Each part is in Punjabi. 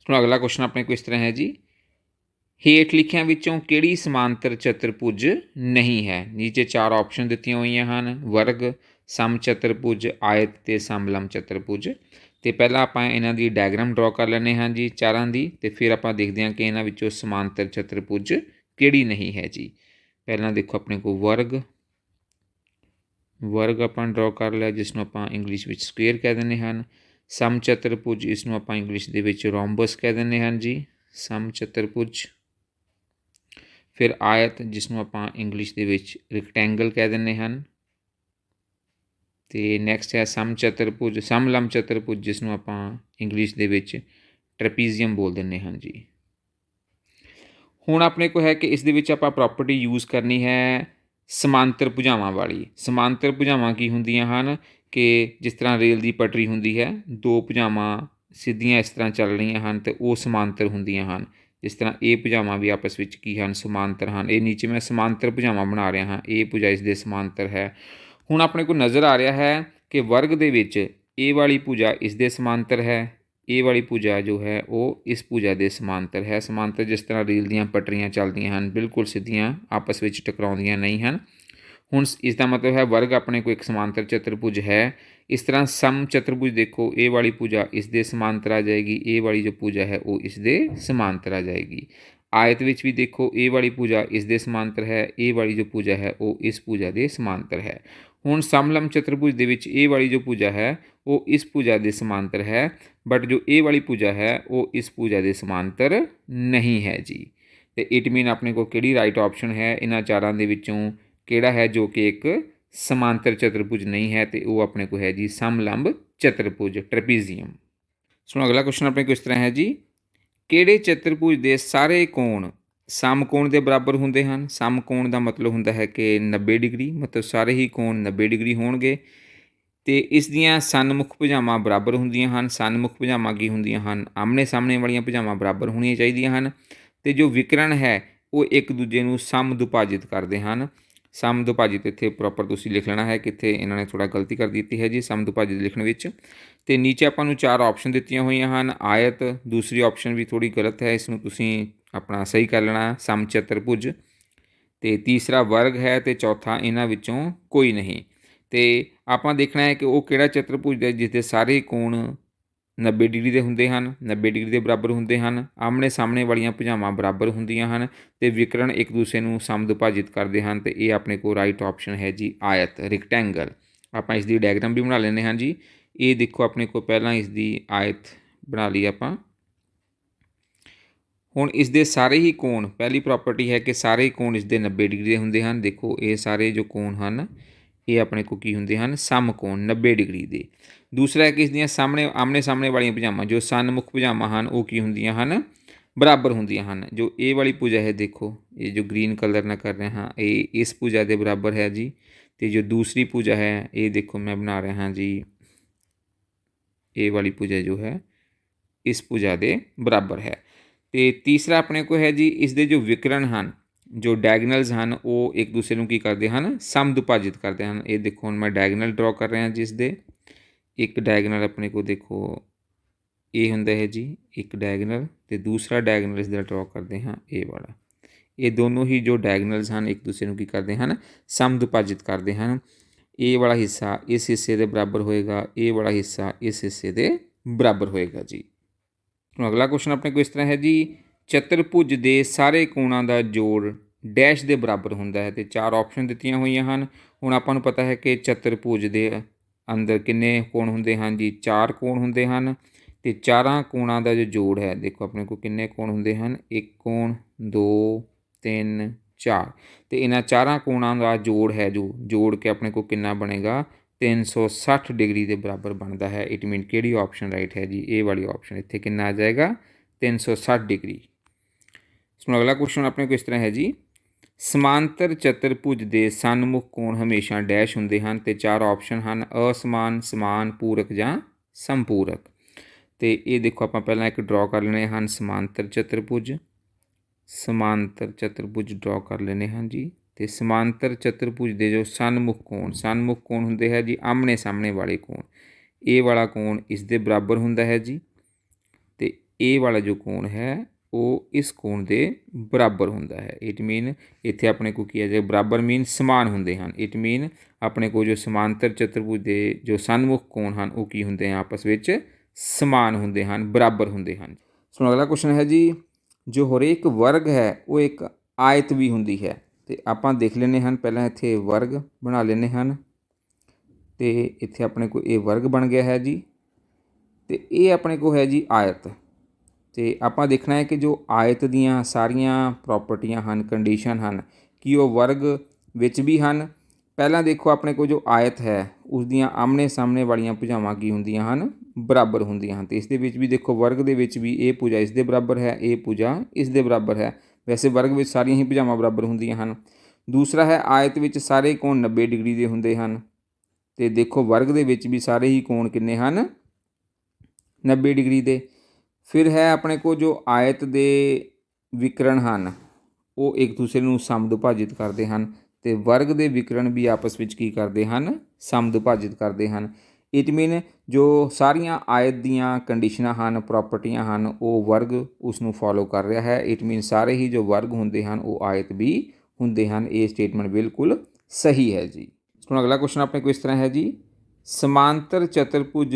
ਹੁਣ ਅਗਲਾ ਕੁਐਸਚਨ ਆਪਣੇ ਕੋਲ ਇਸ ਤਰ੍ਹਾਂ ਹੈ ਜੀ, ਹੇਠ ਲਿਖਿਆਂ ਵਿੱਚੋਂ ਕਿਹੜੀ ਸਮਾਂਤਰ ਚਤੁਰਭੁਜ ਨਹੀਂ ਹੈ। ਨੀਚੇ 4 ਆਪਸ਼ਨ ਦਿੱਤੀਆਂ ਹੋਈਆਂ ਹਨ, ਵਰਗ, ਸਮਚਤੁਰਭੁਜ, ਆਇਤ ਤੇ ਸਮਲੰਬ ਚਤੁਰਭੁਜ। ਤੇ ਪਹਿਲਾਂ ਆਪਾਂ ਇਹਨਾਂ ਦੀ ਡਾਇਗਰਾਮ ਡਰਾ ਕਰ ਲੈਂਦੇ ਹਾਂ ਜੀ ਚਾਰਾਂ ਦੀ, ਤੇ ਫਿਰ ਆਪਾਂ ਦੇਖਦੇ ਹਾਂ ਕਿ ਇਹਨਾਂ ਵਿੱਚੋਂ ਸਮਾਂਤਰ ਚਤੁਰਭੁਜ ਕਿਹੜੀ ਨਹੀਂ ਹੈ ਜੀ। ਪਹਿਲਾਂ ਦੇਖੋ ਆਪਣੇ ਕੋਲ ਵਰਗ ਆਪਾਂ ਡਰਾ ਕਰ ਲਿਆ, ਜਿਸ ਨੂੰ ਆਪਾਂ ਇੰਗਲਿਸ਼ ਵਿੱਚ ਸਕੁਏਅਰ ਕਹਿ ਦਿੰਦੇ ਹਨ। ਸਮਚਤੁਰਭੁਜ, ਇਸ ਨੂੰ ਆਪਾਂ ਇੰਗਲਿਸ਼ ਦੇ ਵਿੱਚ ਰੋਮਬਸ ਕਹਿ ਦਿੰਦੇ ਹਨ ਜੀ, ਸਮਚਤੁਰਭੁਜ। ਫਿਰ ਆਇਤ, ਜਿਸ ਨੂੰ ਆਪਾਂ ਇੰਗਲਿਸ਼ ਦੇ ਵਿੱਚ ਰੈਕਟੈਂਗਲ ਕਹਿ ਦਿੰਦੇ ਹਨ। ਤੇ ਨੈਕਸਟ ਹੈ ਸਮਚਤੁਰਭੁਜ, ਸਮਲੰਬ ਚਤੁਰਭੁਜ, ਜਿਸ ਨੂੰ ਆਪਾਂ ਇੰਗਲਿਸ਼ ਦੇ ਵਿੱਚ ਟ੍ਰੈਪੀਜ਼ੀਅਮ ਬੋਲ ਦਿੰਦੇ ਹਾਂ ਜੀ। ਹੁਣ ਆਪਣੇ ਕੋਲ ਹੈ ਕਿ ਇਸ ਦੇ ਵਿੱਚ ਆਪਾਂ ਪ੍ਰੋਪਰਟੀ ਯੂਜ਼ ਕਰਨੀ ਹੈ ਸਮਾਂਤਰ ਭੁਜਾਵਾਂ ਵਾਲੀ। ਸਮਾਂਤਰ ਭੁਜਾਵਾਂ ਕੀ ਹੁੰਦੀਆਂ ਹਨ ਕਿ ਜਿਸ ਤਰ੍ਹਾਂ ਰੇਲ ਦੀ ਪਟਰੀ ਹੁੰਦੀ ਹੈ, ਦੋ ਭੁਜਾਵਾਂ ਸਿੱਧੀਆਂ ਇਸ ਤਰ੍ਹਾਂ ਚੱਲ ਰਹੀਆਂ ਹਨ ਅਤੇ ਉਹ ਸਮਾਂਤਰ ਹੁੰਦੀਆਂ ਹਨ। ਜਿਸ ਤਰ੍ਹਾਂ ਇਹ ਭੁਜਾਵਾਂ ਵੀ ਆਪਸ ਵਿੱਚ ਕੀ ਹਨ, ਸਮਾਂਤਰ ਹਨ। ਇਹ ਨੀਚੇ ਮੈਂ ਸਮਾਂਤਰ ਭੁਜਾਵਾਂ ਬਣਾ ਰਿਹਾ ਹਾਂ, ਇਹ ਭੁਜਾ ਇਸ ਦੇ ਸਮਾਂਤਰ ਹੈ। ਹੁਣ ਆਪਣੇ ਕੋਲ ਨਜ਼ਰ ਆ ਰਿਹਾ ਹੈ ਕਿ ਵਰਗ ਦੇ ਵਿੱਚ ਇਹ ਵਾਲੀ ਭੁਜਾ ਇਸ ਦੇ ਸਮਾਂਤਰ ਹੈ, ਇਹ ਵਾਲੀ ਭੁਜਾ ਜੋ ਹੈ ਉਹ ਇਸ ਭੁਜਾ ਦੇ ਸਮਾਂਤਰ ਹੈ। ਸਮਾਂਤਰ ਜਿਸ ਤਰ੍ਹਾਂ ਰੇਲ ਦੀਆਂ ਪਟਰੀਆਂ ਚੱਲਦੀਆਂ ਹਨ, ਬਿਲਕੁਲ ਸਿੱਧੀਆਂ, ਆਪਸ ਵਿੱਚ ਟਕਰਾਉਂਦੀਆਂ ਨਹੀਂ ਹਨ। ਹੁਣ ਇਸ ਦਾ ਮਤਲਬ ਹੈ ਵਰਗ ਆਪਣੇ ਕੋਲ ਇੱਕ ਸਮਾਂਤਰ ਚਤੁਰਭੁਜ ਹੈ। ਇਸ ਤਰ੍ਹਾਂ ਸਮ ਚਤੁਰਭੁਜ ਦੇਖੋ, ਇਹ ਵਾਲੀ ਭੁਜਾ ਇਸ ਦੇ ਸਮਾਂਤਰ ਆ ਜਾਏਗੀ, ਇਹ ਵਾਲੀ ਜੋ ਭੁਜਾ ਹੈ ਉਹ ਇਸ ਦੇ ਸਮਾਂਤਰ ਆ ਜਾਏਗੀ। ਆਇਤ ਵਿੱਚ ਵੀ ਦੇਖੋ, ਇਹ ਵਾਲੀ ਭੁਜਾ ਇਸ ਦੇ ਸਮਾਂਤਰ ਹੈ, ਇਹ ਵਾਲੀ ਜੋ ਭੁਜਾ ਹੈ ਉਹ ਇਸ ਭੁਜਾ ਦੇ ਸਮਾਂਤਰ ਹੈ। ਹੁਣ ਸਮਲੰਬ ਚਤੁਰਭੁਜ ਦੇ ਵਿੱਚ ਇਹ ਵਾਲੀ ਜੋ ਭੁਜਾ ਹੈ ਉਹ ਇਸ ਭੁਜਾ ਦੇ ਸਮਾਂਤਰ ਹੈ, ਬਟ ਜੋ ਇਹ ਵਾਲੀ ਭੁਜਾ ਹੈ ਉਹ ਇਸ ਭੁਜਾ ਦੇ ਸਮਾਂਤਰ ਨਹੀਂ ਹੈ ਜੀ। ਤੇ ਇਟ ਮੀਨ ਆਪਣੇ ਕੋਲ ਕਿਹੜੀ ਰਾਈਟ ਆਪਸ਼ਨ ਹੈ ਇਹਨਾਂ ਚਾਰਾਂ ਦੇ ਵਿੱਚੋਂ, ਕਿਹੜਾ ਹੈ ਜੋ ਕਿ ਇੱਕ ਸਮਾਂਤਰ ਚਤੁਰਭੁਜ ਨਹੀਂ ਹੈ, ਤੇ ਉਹ ਆਪਣੇ ਕੋਲ ਹੈ ਜੀ ਸਮਲੰਬ ਚਤੁਰਭੁਜ, ਟ੍ਰੈਪੀਜ਼ੀਅਮ। ਸੋ ਅਗਲਾ ਕੁਐਸਚਨ ਆਪਣੇ ਕੋਲ ਇਸ ਤਰ੍ਹਾਂ ਹੈ ਜੀ, ਕਿਹੜੇ ਚਤੁਰਭੁਜ ਦੇ ਸਾਰੇ ਕੋਣ ਸਮਕੋਣ ਦੇ ਬਰਾਬਰ ਹੁੰਦੇ ਹਨ। ਸਮਕੋਣ ਦਾ ਮਤਲਬ ਹੁੰਦਾ ਹੈ ਕਿ 90 ਡਿਗਰੀ, ਮਤਲਬ ਸਾਰੇ ਹੀ ਕੋਣ 90 ਡਿਗਰੀ ਹੋਣਗੇ। ਤੇ ਇਸ ਦੀਆਂ ਸਨਮੁਖ ਭੁਜਾਵਾਂ ਬਰਾਬਰ ਹੁੰਦੀਆਂ ਹਨ। ਸਨਮੁਖ ਭੁਜਾਵਾਂ ਕੀ ਹੁੰਦੀਆਂ ਹਨ, ਆਮਣੇ ਸਾਹਮਣੇ ਵਾਲੀਆਂ ਭੁਜਾਵਾਂ ਬਰਾਬਰ ਹੋਣੀਆਂ ਚਾਹੀਦੀਆਂ ਹਨ। ਤੇ ਜੋ ਵਿਕਰਣ ਹੈ ਉਹ ਇੱਕ ਦੂਜੇ ਨੂੰ ਸਮਦੁਭਾਜਿਤ ਕਰਦੇ ਹਨ। ਸਮਦੁਭਾਜਿਤ ਇੱਥੇ ਪ੍ਰੋਪਰ ਤੁਸੀਂ ਲਿਖ ਲੈਣਾ ਹੈ, ਕਿੱਥੇ ਇਹਨਾਂ ਨੇ ਥੋੜ੍ਹਾ ਗਲਤੀ ਕਰ ਦਿੱਤੀ ਹੈ ਜੀ ਸਮਦੁਭਾਜਿਤ ਲਿਖਣ ਵਿੱਚ। ਤੇ ਨੀਚੇ ਆਪਾਂ ਨੂੰ 4 ਆਪਸ਼ਨ ਦਿੱਤੀਆਂ ਹੋਈਆਂ ਹਨ। ਆਇਤ, ਦੂਸਰੀ ਆਪਸ਼ਨ ਵੀ ਥੋੜ੍ਹੀ ਗਲਤ ਹੈ, ਇਸ ਨੂੰ ਤੁਸੀਂ ਆਪਣਾ ਸਹੀ ਕਰ ਲੈਣਾ, ਸਮਚਤੁਰਭੁਜ। ਤੇ ਤੀਸਰਾ ਵਰਗ ਹੈ, ਤੇ ਚੌਥਾ ਇਹਨਾਂ ਵਿੱਚੋਂ ਕੋਈ ਨਹੀਂ। ਤੇ ਆਪਾਂ ਦੇਖਣਾ ਹੈ ਕਿ ਉਹ ਕਿਹੜਾ ਚਤੁਰਭੁਜ ਹੈ ਜਿਸ ਦੇ ਸਾਰੇ ਕੋਣ 90 ਡਿਗਰੀ ਦੇ ਹੁੰਦੇ ਹਨ, 90 ਡਿਗਰੀ ਦੇ ਬਰਾਬਰ ਹੁੰਦੇ ਹਨ, ਆਮਣੇ ਸਾਹਮਣੇ ਵਾਲੀਆਂ ਭੁਜਾਵਾਂ ਬਰਾਬਰ ਹੁੰਦੀਆਂ ਹਨ, ਤੇ ਵਿਕਰਣ ਇੱਕ ਦੂਸਰੇ ਨੂੰ ਸਮਦੁਭਾਜਿਤ ਕਰਦੇ ਹਨ। ਤੇ ਇਹ ਆਪਣੇ ਕੋਲ ਰਾਈਟ ਆਪਸ਼ਨ ਹੈ ਜੀ ਆਇਤ, ਰੈਕਟੈਂਗਲ। ਆਪਾਂ ਇਸ ਦੀ ਡਾਇਗਰਾਮ ਵੀ ਬਣਾ ਲੈਂਦੇ ਹਾਂ ਜੀ। ਇਹ ਦੇਖੋ ਆਪਣੇ ਕੋਲ ਪਹਿਲਾਂ ਇਸ ਦੀ ਆਇਤ ਬਣਾ ਲਈ ਆਪਾਂ। ਹੁਣ ਇਸ ਦੇ ਸਾਰੇ ਹੀ ਕੋਣ, ਪਹਿਲੀ ਪ੍ਰੋਪਰਟੀ ਹੈ ਕਿ ਸਾਰੇ ਕੋਣ ਇਸ ਦੇ 90 ਡਿਗਰੀ ਦੇ ਹੁੰਦੇ ਹਨ। ਦੇਖੋ ਇਹ ਸਾਰੇ ਜੋ ਕੋਣ ਹਨ ਇਹ ਆਪਣੇ ਕੋਲ ਕੀ ਹੁੰਦੇ ਹਨ, ਸਮਕੋਣ 90 ਡਿਗਰੀ ਦੇ। ਦੂਸਰਾ ਹੈ ਕਿ ਇਸ ਦੀਆਂ ਆਮਣੇ ਸਾਹਮਣੇ ਵਾਲੀਆਂ ਭੁਜਾਵਾਂ ਜੋ ਸਨਮੁਖ ਭੁਜਾਵਾਂ ਹਨ ਉਹ ਕੀ ਹੁੰਦੀਆਂ ਹਨ, ਬਰਾਬਰ ਹੁੰਦੀਆਂ ਹਨ। ਜੋ ਇਹ ਵਾਲੀ ਭੁਜਾ ਹੈ ਦੇਖੋ, ਇਹ ਜੋ ਗ੍ਰੀਨ ਕਲਰ ਨਾਲ ਕਰ ਰਹੇ ਹਾਂ ਇਹ ਇਸ ਭੁਜਾ ਦੇ ਬਰਾਬਰ ਹੈ ਜੀ। ਤੇ ਜੋ ਦੂਸਰੀ ਭੁਜਾ ਹੈ ਇਹ ਦੇਖੋ ਮੈਂ ਬਣਾ ਰਿਹਾ ਹਾਂ ਜੀ, ਇਹ ਵਾਲੀ ਭੁਜਾ ਜੋ ਹੈ ਇਸ ਭੁਜਾ ਦੇ ਬਰਾਬਰ ਹੈ। ਤੇ ਤੀਸਰਾ ਆਪਣੇ ਕੋਲ ਹੈ ਜੀ ਇਸ ਦੇ ਜੋ ਵਿਕਰਣ ਹਨ, ਜੋ ਡਾਇਗਨਲਸ ਹਨ ਉਹ ਇੱਕ ਦੂਸਰੇ ਨੂੰ ਕੀ ਕਰਦੇ ਹਨ, ਸਮਦੁਭਾਜਿਤ ਕਰਦੇ ਹਨ। ਇਹ ਦੇਖੋ ਹੁਣ ਮੈਂ ਡਾਇਗਨਲ ਡਰਾ ਕਰ ਰਿਹਾ ਜਿਸ ਦੇ ਇੱਕ ਡਾਇਗਨਲ ਆਪਣੇ ਕੋਲ ਦੇਖੋ ਇਹ ਹੁੰਦਾ ਹੈ ਜੀ ਇੱਕ ਡਾਇਗਨਲ, ਤੇ ਦੂਸਰਾ ਡਾਇਗਨਲ ਇਸ ਦਾ ਡਰਾ ਕਰਦੇ ਹਾਂ ਇਹ ਵਾਲਾ। ਇਹ ਦੋਨੋਂ ਹੀ ਜੋ ਡਾਇਗਨਲਸ ਹਨ ਇੱਕ ਦੂਸਰੇ ਨੂੰ ਕੀ ਕਰਦੇ ਹਨ, ਸਮਦੁਭਾਜਿਤ ਕਰਦੇ ਹਨ। ਇਹ ਵਾਲਾ ਹਿੱਸਾ ਇਸ ਹਿੱਸੇ ਦੇ ਬਰਾਬਰ ਹੋਏਗਾ, ਇਹ ਵਾਲਾ ਹਿੱਸਾ ਇਸ ਹਿੱਸੇ ਦੇ ਬਰਾਬਰ ਹੋਏਗਾ ਜੀ। ਹੁਣ ਅਗਲਾ ਕੁਐਸਚਨ ਆਪਣੇ ਕੋਲ ਇਸ ਤਰ੍ਹਾਂ ਹੈ ਜੀ, ਚਤੁਰਭੁਜ ਦੇ ਸਾਰੇ ਕੋਣਾਂ ਦਾ ਜੋੜ ਡੈਸ਼ ਦੇ ਬਰਾਬਰ ਹੁੰਦਾ ਹੈ। ਤੇ 4 ਆਪਸ਼ਨ ਦਿੱਤੀਆਂ ਹੋਈਆਂ ਹਨ। ਹੁਣ ਆਪਾਂ ਨੂੰ ਪਤਾ ਹੈ ਕਿ ਚਤੁਰਭੁਜ ਦੇ ਅੰਦਰ ਕਿੰਨੇ ਕੋਣ ਹੁੰਦੇ ਹਨ ਜੀ, 4 ਕੋਣ ਹੁੰਦੇ ਹਨ। ਤੇ ਚਾਰਾਂ ਕੋਣਾਂ ਦਾ ਜੋ ਜੋੜ ਹੈ ਦੇਖੋ ਆਪਣੇ ਕੋਲ ਕਿੰਨੇ ਕੋਣ ਹੁੰਦੇ ਹਨ, 1 ਕੋਣ, 2, 3, 4। ਤੇ ਇਹਨਾਂ ਚਾਰਾਂ ਕੋਣਾਂ ਦਾ ਜੋੜ ਹੈ ਜੋ ਜੋੜ ਕੇ ਆਪਣੇ ਕੋਲ ਕਿੰਨਾ ਬਣੇਗਾ, 360 ਡਿਗਰੀ ਦੇ ਬਰਾਬਰ ਬਣਦਾ ਹੈ। ਇਟ ਮੀਨ ਕਿਹੜੀ ਆਪਸ਼ਨ ਰਾਈਟ ਹੈ ਜੀ, ਇਹ ਵਾਲੀ ਆਪਸ਼ਨ। ਇੱਥੇ ਕਿੰਨਾ ਆ ਜਾਏਗਾ, 360 ਡਿਗਰੀ। ਹੁਣ ਅਗਲਾ ਕੁਐਸਚਨ ਆਪਣੇ ਕੋਲ ਇਸ ਤਰ੍ਹਾਂ ਹੈ ਜੀ, ਸਮਾਂਤਰ ਚਤੁਰਭੁਜ ਦੇ ਸਨਮੁਖ ਕੋਣ ਹਮੇਸ਼ਾ ਡੈਸ਼ ਹੁੰਦੇ ਹਨ। ਤੇ 4 ਆਪਸ਼ਨ ਹਨ, ਅਸਮਾਨ, ਸਮਾਨ, ਪੂਰਕ ਜਾਂ ਸੰਪੂਰਕ। ਤੇ ਇਹ ਦੇਖੋ ਆਪਾਂ ਪਹਿਲਾਂ ਇੱਕ ਡਰਾ ਕਰ ਲੈਣੇ ਹਨ ਸਮਾਂਤਰ ਚਤੁਰਭੁਜ, ਸਮਾਂਤਰ ਚਤੁਰਭੁਜ ਡਰਾ ਕਰ ਲੈਣੇ ਹਨ ਜੀ। ਤੇ ਸਮਾਂਤਰ ਚਤੁਰਭੁਜ ਦੇ ਜੋ ਸਨਮੁਖ ਕੋਣ ਹੁੰਦੇ ਹੈ ਜੀ ਆਮਣੇ ਸਾਹਮਣੇ ਵਾਲੇ ਕੋਣ, ਇਹ ਵਾਲਾ ਕੋਣ ਇਸ ਦੇ ਬਰਾਬਰ ਹੁੰਦਾ ਹੈ ਜੀ। ਤੇ ਇਹ ਵਾਲਾ ਜੋ ਕੋਣ ਹੈ ਉਹ ਇਸ ਕੋਣ ਦੇ ਬਰਾਬਰ ਹੁੰਦਾ ਹੈ। ਇਟ ਮੀਨ ਇੱਥੇ ਆਪਣੇ ਕੋਲ ਕੀ ਆ ਜਾਏਗਾ, ਬਰਾਬਰ ਮੀਨ ਸਮਾਨ ਹੁੰਦੇ ਹਨ। ਇਟ ਮੀਨ ਆਪਣੇ ਕੋਲ ਜੋ ਸਮਾਂਤਰ ਚਤੁਰਭੁਜ ਦੇ ਜੋ ਸਨਮੁਖ ਕੋਣ ਹਨ ਉਹ ਕੀ ਹੁੰਦੇ ਹਨ, ਆਪਸ ਵਿੱਚ ਸਮਾਨ ਹੁੰਦੇ ਹਨ, ਬਰਾਬਰ ਹੁੰਦੇ ਹਨ। ਸੋ ਅਗਲਾ ਕੁਐਸਚਨ ਹੈ ਜੀ, ਜੋ ਹਰੇਕ ਵਰਗ ਹੈ ਉਹ ਇੱਕ ਆਇਤ ਵੀ ਹੁੰਦੀ ਹੈ। ਅਤੇ ਆਪਾਂ ਦੇਖ ਲੈਂਦੇ ਹਨ, ਪਹਿਲਾਂ ਇੱਥੇ ਵਰਗ ਬਣਾ ਲੈਂਦੇ ਹਨ ਅਤੇ ਇੱਥੇ ਆਪਣੇ ਕੋਲ ਇਹ ਵਰਗ ਬਣ ਗਿਆ ਹੈ ਜੀ, ਅਤੇ ਇਹ ਆਪਣੇ ਕੋਲ ਹੈ ਜੀ ਆਇਤ। ਅਤੇ ਆਪਾਂ ਦੇਖਣਾ ਹੈ ਕਿ ਜੋ ਆਇਤ ਦੀਆਂ ਸਾਰੀਆਂ ਪ੍ਰੋਪਰਟੀਆਂ ਹਨ, ਕੰਡੀਸ਼ਨ ਹਨ, ਕਿ ਉਹ ਵਰਗ ਵਿੱਚ ਵੀ ਹਨ। ਪਹਿਲਾਂ ਦੇਖੋ ਆਪਣੇ ਕੋਲ ਜੋ ਆਇਤ ਹੈ ਉਸ ਦੀਆਂ ਆਮਣੇ ਸਾਹਮਣੇ ਵਾਲੀਆਂ ਭੁਜਾਵਾਂ ਕੀ ਹੁੰਦੀਆਂ ਹਨ, ਬਰਾਬਰ ਹੁੰਦੀਆਂ ਹਨ। ਅਤੇ ਇਸ ਦੇ ਵਿੱਚ ਵੀ ਦੇਖੋ ਵਰਗ ਦੇ ਵਿੱਚ ਵੀ ਇਹ ਭੁਜਾ ਇਸ ਦੇ ਬਰਾਬਰ ਹੈ, ਇਹ ਭੁਜਾ ਇਸ ਦੇ ਬਰਾਬਰ ਹੈ। ਵੈਸੇ ਵਰਗ ਵਿੱਚ ਸਾਰੀਆਂ ਹੀ ਭੁਜਾਵਾਂ ਬਰਾਬਰ ਹੁੰਦੀਆਂ ਹਨ। ਦੂਸਰਾ ਹੈ ਆਇਤ ਵਿੱਚ ਸਾਰੇ ਕੋਣ 90 ਡਿਗਰੀ ਦੇ ਹੁੰਦੇ ਹਨ। ਅਤੇ ਦੇਖੋ ਵਰਗ ਦੇ ਵਿੱਚ ਵੀ ਸਾਰੇ ਹੀ ਕੋਣ ਕਿੰਨੇ ਹਨ, 90 ਡਿਗਰੀ ਦੇ। ਫਿਰ ਹੈ ਆਪਣੇ ਕੋਲ ਜੋ ਆਇਤ ਦੇ ਵਿਕਰਣ ਹਨ ਉਹ ਇੱਕ ਦੂਸਰੇ ਨੂੰ ਸਮਦੁਭਾਜਿਤ ਕਰਦੇ ਹਨ, ਅਤੇ ਵਰਗ ਦੇ ਵਿਕਰਣ ਵੀ ਆਪਸ ਵਿੱਚ ਕੀ ਕਰਦੇ ਹਨ, ਸਮਦੁਭਾਜਿਤ ਕਰਦੇ ਹਨ। ਇਟ ਮੀਨ ਜੋ ਸਾਰੀਆਂ ਆਇਤ ਦੀਆਂ ਕੰਡੀਸ਼ਨਾਂ ਹਨ, ਪ੍ਰੋਪਰਟੀਆਂ ਹਨ, ਉਹ ਵਰਗ ਉਸ ਨੂੰ ਫੋਲੋ ਕਰ ਰਿਹਾ ਹੈ। ਇਟ ਮੀਨ ਸਾਰੇ ਹੀ ਜੋ ਵਰਗ ਹੁੰਦੇ ਹਨ ਉਹ ਆਇਤ ਵੀ ਹੁੰਦੇ ਹਨ। ਇਹ ਸਟੇਟਮੈਂਟ ਬਿਲਕੁਲ ਸਹੀ ਹੈ ਜੀ। ਹੁਣ ਅਗਲਾ ਕੁਐਸਚਨ ਆਪਣੇ ਕੋਲ ਇਸ ਤਰ੍ਹਾਂ ਹੈ ਜੀ, ਸਮਾਂਤਰ ਚਤੁਰਭੁਜ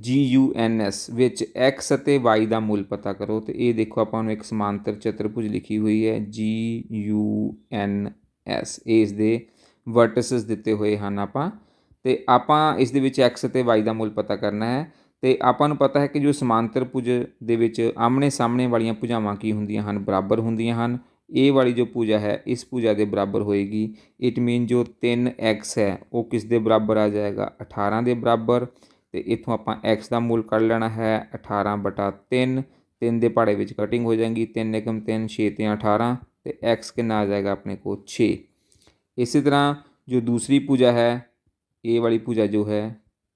GUNS ਵਿੱਚ x ਅਤੇ y ਦਾ ਮੁੱਲ ਪਤਾ ਕਰੋ। ਅਤੇ ਇਹ ਦੇਖੋ ਆਪਾਂ ਨੂੰ ਇੱਕ ਸਮਾਂਤਰ ਚਤੁਰਭੁਜ ਲਿਖੀ ਹੋਈ ਹੈ GUNS, ਇਹ ਇਸ ਦੇ ਵਰਟਿਸਿਸ ਦਿੱਤੇ ਹੋਏ ਹਨ ਆਪਾਂ, ਅਤੇ ਆਪਾਂ ਇਸ ਦੇ ਵਿੱਚ x ਅਤੇ y ਦਾ ਮੁੱਲ ਪਤਾ ਕਰਨਾ ਹੈ। ਅਤੇ ਆਪਾਂ ਨੂੰ ਪਤਾ ਹੈ ਕਿ ਜੋ ਸਮਾਂਤਰ ਭੁਜ ਦੇ ਵਿੱਚ ਆਮਣੇ ਸਾਹਮਣੇ ਵਾਲੀਆਂ ਭੁਜਾਵਾਂ ਕੀ ਹੁੰਦੀਆਂ ਹਨ, ਬਰਾਬਰ ਹੁੰਦੀਆਂ ਹਨ। ਇਹ ਵਾਲੀ ਜੋ ਭੁਜਾ ਹੈ ਇਸ ਭੁਜਾ ਦੇ ਬਰਾਬਰ ਹੋਏਗੀ। ਇਟ ਮੀਨ ਜੋ 3x ਹੈ ਉਹ ਕਿਸ ਦੇ ਬਰਾਬਰ ਆ ਜਾਏਗਾ, 18 ਦੇ ਬਰਾਬਰ। ਅਤੇ ਇੱਥੋਂ ਆਪਾਂ x ਦਾ ਮੁੱਲ ਕੱਢ ਲੈਣਾ ਹੈ 18/3। 3 ਦੇ ਪਹਾੜੇ ਵਿੱਚ ਕਟਿੰਗ ਹੋ ਜਾਏਗੀ, 3 × 3 6 ਅਤੇ 18, ਅਤੇ x ਕਿੰਨਾ ਆ ਜਾਏਗਾ ਆਪਣੇ ਕੋਲ 6। ਇਸੇ ਤਰ੍ਹਾਂ ਜੋ ਦੂਸਰੀ ਭੁਜਾ ਹੈ, ਇਹ ਵਾਲੀ ਭੁਜਾ ਜੋ ਹੈ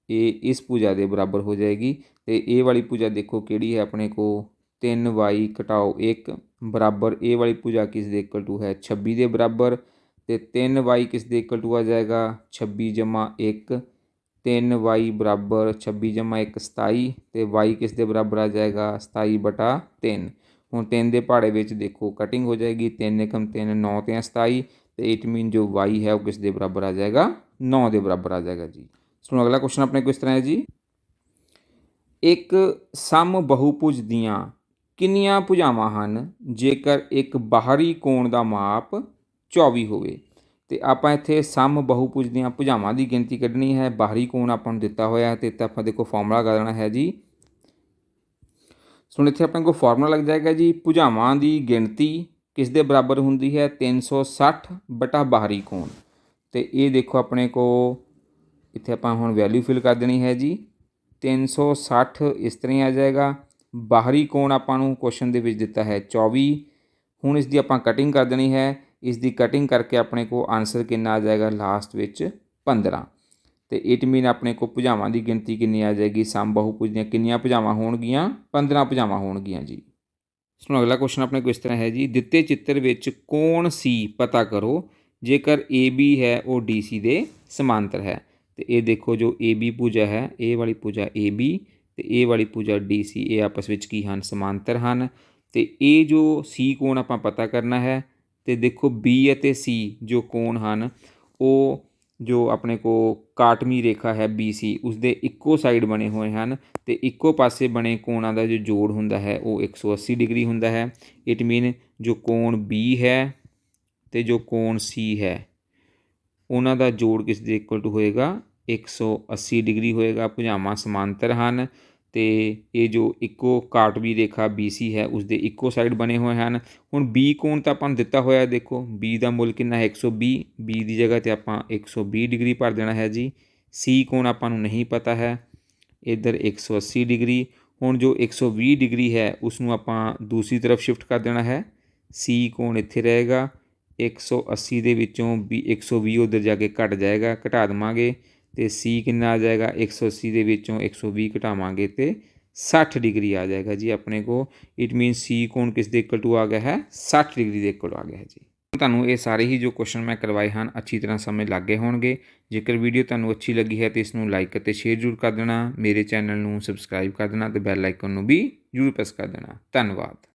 ਇਹ ਇਸ ਭੁਜਾ ਦੇ ਬਰਾਬਰ ਹੋ ਜਾਏਗੀ। ਅਤੇ ਇਹ ਵਾਲੀ ਭੁਜਾ ਦੇਖੋ ਕਿਹੜੀ ਹੈ ਆਪਣੇ ਕੋਲ, 3y - 1 ਬਰਾਬਰ ਇਹ ਵਾਲੀ ਭੁਜਾ ਕਿਸ ਦੇ ਇਕੁਅਲ ਟੂ ਹੈ, 26 ਦੇ ਬਰਾਬਰ। ਅਤੇ 3y ਕਿਸ ਦੇ ਇਕੁਅਲ ਟੂ ਆ ਜਾਏਗਾ, 26 + 1, 3y ਬਰਾਬਰ 26 + 1 27, ਅਤੇ y ਕਿਸ ਦੇ ਬਰਾਬਰ ਆ ਜਾਏਗਾ 27/3। ਹੁਣ 3 ਦੇ ਪਹਾੜੇ ਵਿੱਚ ਦੇਖੋ ਕਟਿੰਗ ਹੋ ਜਾਏਗੀ, 3 × 3 9 ਅਤੇ 27, ਅਤੇ ਇਟ ਮੀਨ ਜੋ y ਹੈ ਉਹ ਕਿਸ ਦੇ ਬਰਾਬਰ ਆ ਜਾਏਗਾ, 9 ਦੇ ਬਰਾਬਰ ਆ ਜਾਏਗਾ ਜੀ। ਸੋ ਅਗਲਾ ਕੁਐਸਚਨ ਆਪਣੇ ਕੋਲ ਇਸ ਤਰ੍ਹਾਂ ਹੈ ਜੀ, ਇੱਕ ਸਮ ਬਹੁਭੁਜ ਦੀਆਂ ਕਿੰਨੀਆਂ ਭੁਜਾਵਾਂ ਹਨ ਜੇਕਰ ਇੱਕ ਬਾਹਰੀ ਕੋਣ ਦਾ ਮਾਪ 24 ਹੋਵੇ। ਅਤੇ ਆਪਾਂ ਇੱਥੇ ਸਮ ਬਹੁਭੁਜ ਦੀਆਂ ਭੁਜਾਵਾਂ ਦੀ ਗਿਣਤੀ ਕੱਢਣੀ ਹੈ। ਬਾਹਰੀ ਕੋਣ ਆਪਾਂ ਨੂੰ ਦਿੱਤਾ ਹੋਇਆ ਹੈ, ਅਤੇ ਇੱਥੇ ਆਪਾਂ ਦੇਖੋ ਫਾਰਮੂਲਾ ਕੱਢਣਾ ਹੈ ਜੀ। ਸੋ ਇੱਥੇ ਆਪਣੇ ਕੋਲ ਫਾਰਮੂਲਾ ਲੱਗ ਜਾਏਗਾ ਜੀ, ਭੁਜਾਵਾਂ ਦੀ ਗਿਣਤੀ ਕਿਸ ਦੇ ਬਰਾਬਰ ਹੁੰਦੀ ਹੈ, 360 ਬਾਹਰੀ ਕੋਣ। ਅਤੇ ਇਹ ਦੇਖੋ ਆਪਣੇ ਕੋਲ ਇੱਥੇ ਆਪਾਂ ਹੁਣ ਵੈਲਿਊ ਫਿਲ ਕਰ ਦੇਣੀ ਹੈ ਜੀ। 360 ਇਸ ਤਰ੍ਹਾਂ ਹੀ ਆ ਜਾਏਗਾ। ਬਾਹਰੀ ਕੋਣ ਆਪਾਂ ਨੂੰ ਕੁਐਸਚਨ ਦੇ ਵਿੱਚ ਦਿੱਤਾ ਹੈ 24। ਹੁਣ ਇਸ ਦੀ ਆਪਾਂ ਕਟਿੰਗ ਕਰ ਦੇਣੀ ਹੈ। ਇਸ ਦੀ ਕਟਿੰਗ ਕਰਕੇ ਆਪਣੇ ਕੋਲ ਆਨਸਰ ਕਿੰਨਾ ਆ ਜਾਏਗਾ ਲਾਸਟ ਵਿੱਚ 15। ਅਤੇ ਇਟ ਮੀਨ ਆਪਣੇ ਕੋਲ ਭੁਜਾਵਾਂ ਦੀ ਗਿਣਤੀ ਕਿੰਨੀ ਆ ਜਾਏਗੀ, ਸਮ ਬਹੁਭੁਜ ਦੀਆਂ ਕਿੰਨੀਆਂ ਭੁਜਾਵਾਂ ਹੋਣਗੀਆਂ, 15 ਭੁਜਾਵਾਂ ਹੋਣਗੀਆਂ ਜੀ। ਸੋ ਅਗਲਾ ਕੁਐਸਚਨ ਆਪਣੇ ਕੋਲ ਇਸ ਤਰ੍ਹਾਂ ਹੈ ਜੀ, ਦਿੱਤੇ ਚਿੱਤਰ ਵਿੱਚ ਕੋਣ C ਪਤਾ ਕਰੋ ਜੇਕਰ AB ਹੈ ਉਹ DC ਦੇ ਸਮਾਂਤਰ ਹੈ। ਅਤੇ ਇਹ ਦੇਖੋ ਜੋ AB ਭੁਜਾ ਹੈ, ਇਹ ਵਾਲੀ ਭੁਜਾ AB ਅਤੇ ਇਹ ਵਾਲੀ ਭੁਜਾ DC, ਇਹ ਆਪਸ ਵਿੱਚ ਕੀ ਹਨ, ਸਮਾਂਤਰ ਹਨ। ਅਤੇ ਇਹ ਜੋ C ਕੋਣ ਆਪਾਂ ਪਤਾ ਕਰਨਾ ਹੈ। ਅਤੇ ਦੇਖੋ B ਅਤੇ C ਜੋ ਕੋਣ ਹਨ ਉਹ ਜੋ ਆਪਣੇ ਕੋਲ ਕਾਟਵੀਂ ਰੇਖਾ ਹੈ BC ਉਸਦੇ ਇੱਕੋ ਸਾਈਡ ਬਣੇ ਹੋਏ ਹਨ, ਅਤੇ ਇੱਕੋ ਪਾਸੇ ਬਣੇ ਕੋਣਾਂ ਦਾ ਜੋ ਜੋੜ ਹੁੰਦਾ ਹੈ ਉਹ 180 ਡਿਗਰੀ ਹੁੰਦਾ ਹੈ। ਇਟ ਮੀਨ ਜੋ ਕੋਣ B ਹੈ ਅਤੇ ਜੋ ਕੋਣ C ਹੈ ਉਹਨਾਂ ਦਾ ਜੋੜ ਕਿਸ ਦੇ ਇਕੁਅਲ ਟੂ ਹੋਏਗਾ, 180 ਡਿਗਰੀ ਹੋਏਗਾ। ਭੁਜਾਵਾਂ ਸਮਾਂਤਰ ਹਨ, ਅਤੇ ਇਹ ਜੋ ਇੱਕੋ ਕਾਟਵੀਂ ਰੇਖਾ BC ਹੈ ਉਸਦੇ ਇੱਕੋ ਸਾਈਡ ਬਣੇ ਹੋਏ ਹਨ। ਹੁਣ B ਕੋਣ ਤਾਂ ਆਪਾਂ ਨੂੰ ਦਿੱਤਾ ਹੋਇਆ, ਦੇਖੋ B ਦਾ ਮੁੱਲ ਕਿੰਨਾ ਹੈ 120, B ਦੀ ਜਗ੍ਹਾ 'ਤੇ ਆਪਾਂ 120 ਡਿਗਰੀ ਭਰ ਦੇਣਾ ਹੈ ਜੀ। C ਕੋਣ ਆਪਾਂ ਨੂੰ ਨਹੀਂ ਪਤਾ ਹੈ, ਇੱਧਰ 180 ਡਿਗਰੀ। ਹੁਣ ਜੋ 120 ਡਿਗਰੀ ਹੈ ਉਸ ਨੂੰ ਆਪਾਂ ਦੂਸਰੀ ਤਰਫ ਸ਼ਿਫਟ ਕਰ ਦੇਣਾ ਹੈ। C ਕੋਣ ਇੱਥੇ ਰਹੇਗਾ, 180 ਦੇ ਵਿੱਚੋਂ 120 ਉੱਧਰ ਜਾ ਕੇ ਘਟ ਜਾਏਗਾ, ਘਟਾ ਦੇਵਾਂਗੇ, ਅਤੇ C ਕਿੰਨਾ ਆ ਜਾਏਗਾ, 180 ਦੇ ਵਿੱਚੋਂ 120 ਘਟਾਵਾਂਗੇ ਅਤੇ 60 ਡਿਗਰੀ ਆ ਜਾਏਗਾ ਜੀ ਆਪਣੇ ਕੋਲ। ਇਟ ਮੀਨ C ਕੋਣ ਕਿਸ ਦੇ ਇਕੁਅਲ ਟੂ ਆ ਗਿਆ ਹੈ, 60 ਡਿਗਰੀ ਦੇ ਇਕੁਅਲ ਆ ਗਿਆ ਹੈ ਜੀ। ਤੁਹਾਨੂੰ ਇਹ ਸਾਰੇ ਹੀ ਜੋ ਕੁਐਸਚਨ ਮੈਂ ਕਰਵਾਏ ਹਨ ਅੱਛੀ ਤਰ੍ਹਾਂ ਸਮਝ ਲੱਗ ਗਏ ਹੋਣਗੇ। ਜੇਕਰ ਵੀਡੀਓ ਤੁਹਾਨੂੰ ਅੱਛੀ ਲੱਗੀ ਹੈ ਤਾਂ ਇਸ ਨੂੰ ਲਾਈਕ ਅਤੇ ਸ਼ੇਅਰ ਜ਼ਰੂਰ ਕਰ ਦੇਣਾ। ਮੇਰੇ ਚੈਨਲ ਨੂੰ ਸਬਸਕ੍ਰਾਈਬ ਕਰ ਦੇਣਾ ਅਤੇ ਬੈਲ ਆਈਕਨ ਨੂੰ ਵੀ ਜ਼ਰੂਰ ਪ੍ਰੈਸ ਕਰ ਦੇਣਾ। ਧੰਨਵਾਦ।